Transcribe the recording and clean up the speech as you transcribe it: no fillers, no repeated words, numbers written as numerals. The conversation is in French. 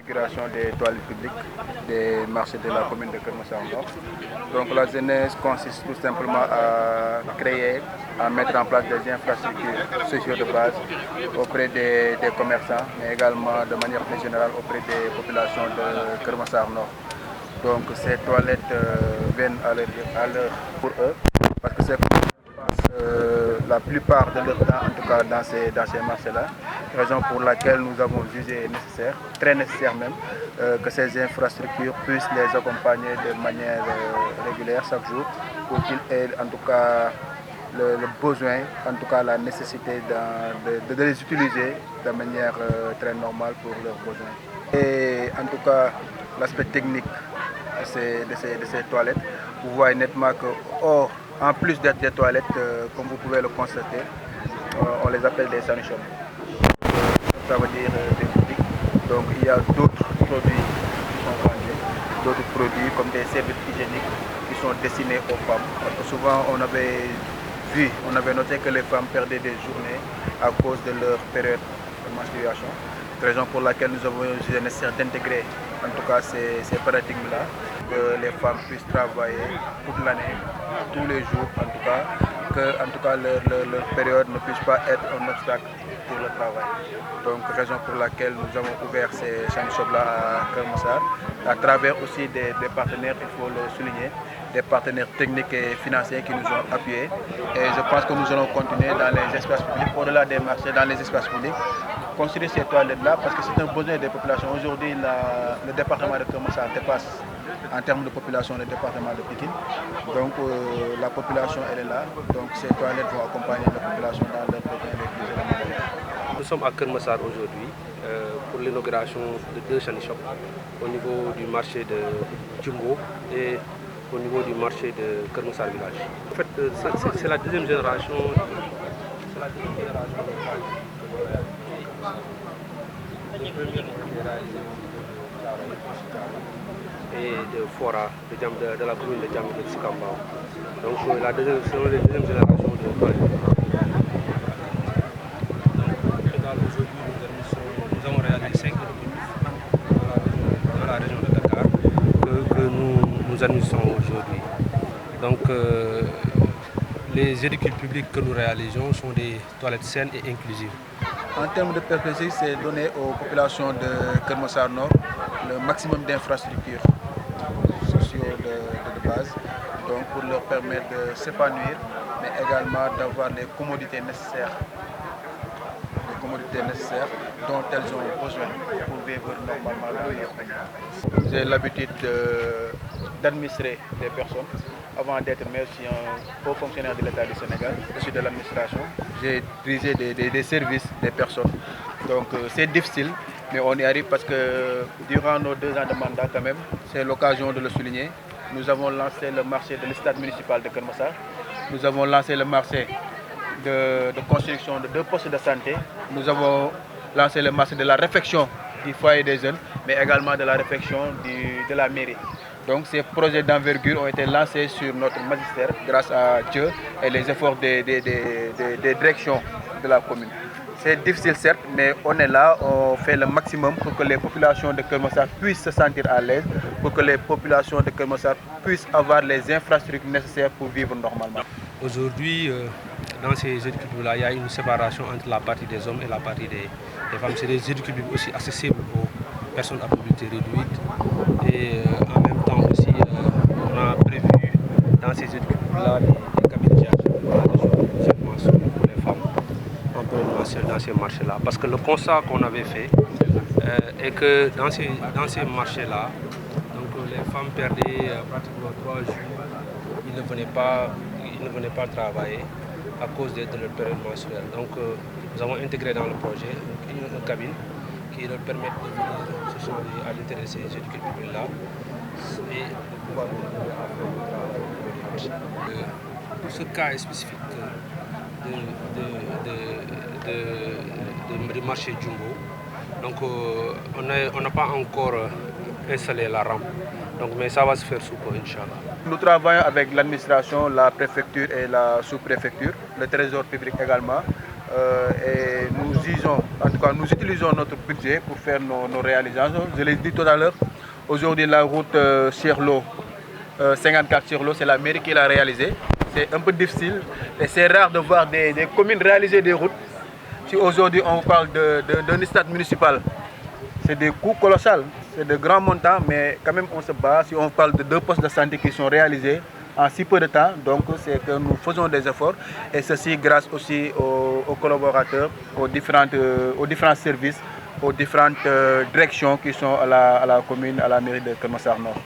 L'inauguration des toilettes publiques des marchés de la commune de Keur Massar Nord. Donc la jeunesse consiste tout simplement à créer, à mettre en place des infrastructures sociales de base auprès des commerçants, mais également de manière plus générale auprès des populations de Keur Massar Nord. Donc ces toilettes viennent à l'heure pour eux, parce que c'est la plupart de leur temps, en tout cas dans ces marchés-là, raison pour laquelle nous avons jugé nécessaire, très nécessaire même, que ces infrastructures puissent les accompagner de manière régulière chaque jour, pour qu'ils aient en tout cas le besoin, en tout cas la nécessité de les utiliser de manière très normale pour leurs besoins. Et en tout cas, l'aspect technique de ces toilettes, vous voyez nettement que, en plus d'être des toilettes, comme vous pouvez le constater, on les appelle des sanity shops. Ça veut dire des boutiques. Donc il y a d'autres produits qui sont vendus, d'autres produits comme des serviettes hygiéniques qui sont destinés aux femmes. Parce que souvent on avait noté que les femmes perdaient des journées à cause de leur période de menstruation. Raison pour laquelle nous avons jugé nécessaire d'intégrer en tout cas ces paradigmes-là, que les femmes puissent travailler toute l'année, tous les jours en tout cas, que en tout cas leur période ne puisse pas être un obstacle pour le travail. Donc raison pour laquelle nous avons ouvert ces sanity shops-là à Keur Massar, à travers aussi des partenaires, il faut le souligner, des partenaires techniques et financiers qui nous ont appuyés. Et je pense que nous allons continuer dans les espaces publics, au-delà des marchés, dans les espaces publics, construire ces toilettes-là parce que c'est un besoin des populations. Aujourd'hui, le département de Keur Massar dépasse en termes de population le département de Pikine. Donc la population elle est là. Donc ces toilettes vont accompagner la population dans leurs besoins les plus élémentaires. Nous sommes à Keur Massar aujourd'hui pour l'inauguration de deux sanity shops au niveau du marché de Djumbo et au niveau du marché de Keur Massar village. En fait, c'est la deuxième génération. Et de Fora, de la commune de Djam de Sikambao. Donc la deuxième génération de toilettes. Nous avons réalisé 5 dans la région de Dakar que nous administrons aujourd'hui. Donc les édifices publics que nous réalisons sont des toilettes saines et inclusives. En termes de perspective, c'est donner aux populations de Keur Massar Nord le maximum d'infrastructures sociales de base, donc pour leur permettre de s'épanouir, mais également d'avoir les commodités nécessaires dont elles ont besoin pour vivre normalement dans leur pays. J'ai l'habitude d'administrer des personnes. Avant d'être maire, je suis un haut fonctionnaire de l'État du Sénégal, je suis de l'administration. J'ai dirigé des services des personnes. Donc c'est difficile, mais on y arrive parce que durant nos 2 ans de mandat quand même, c'est l'occasion de le souligner. Nous avons lancé le marché de l'estade municipal de Keur Massar. Nous avons lancé le marché de construction de 2 postes de santé. Nous avons lancé le marché de la réfection du foyer des jeunes, mais également de la réfection de la mairie. Donc ces projets d'envergure ont été lancés sur notre magistère grâce à Dieu et les efforts des directions de la commune. C'est difficile certes, mais on est là, on fait le maximum pour que les populations de Keur Massar puissent se sentir à l'aise, pour que les populations de Keur Massar puissent avoir les infrastructures nécessaires pour vivre normalement. Aujourd'hui, dans ces éducatifs-là, il y a une séparation entre la partie des hommes et la partie des femmes. C'est des éducatifs aussi accessibles aux personnes à mobilité réduite. Et en même temps aussi, on a prévu dans ces éducatifs-là des cabines pour les femmes en période dans ces marchés-là. Parce que le constat qu'on avait fait est que dans ces marchés-là, les femmes perdaient pratiquement 3 jours. Ils ne venaient pas travailler à cause de leur période menstruelle. Donc nous avons intégré dans le projet une cabine qui leur permet de venir se soigner à l'intérieur de ces éducatifs-là et de pouvoir pour ce cas spécifique du marché Djumbo, donc on n'a pas encore installé la rampe, donc, mais ça va se faire sous peu, Inch'Allah. Nous travaillons avec l'administration, la préfecture et la sous-préfecture, le trésor public également, et nous utilisons notre budget pour faire nos réalisations. Je l'ai dit tout à l'heure, aujourd'hui la route Cherlo, 54 Cherlo, c'est la mairie qui l'a réalisée. C'est un peu difficile et c'est rare de voir des communes réaliser des routes. Si aujourd'hui on parle d'un stade municipal, c'est des coûts colossaux, c'est de grands montants, mais quand même on se bat. Si on parle de 2 postes de santé qui sont réalisés en si peu de temps, donc c'est que nous faisons des efforts et ceci grâce aussi aux collaborateurs, aux différents services, aux différentes directions qui sont à la commune, à la mairie de Keur Massar Nord.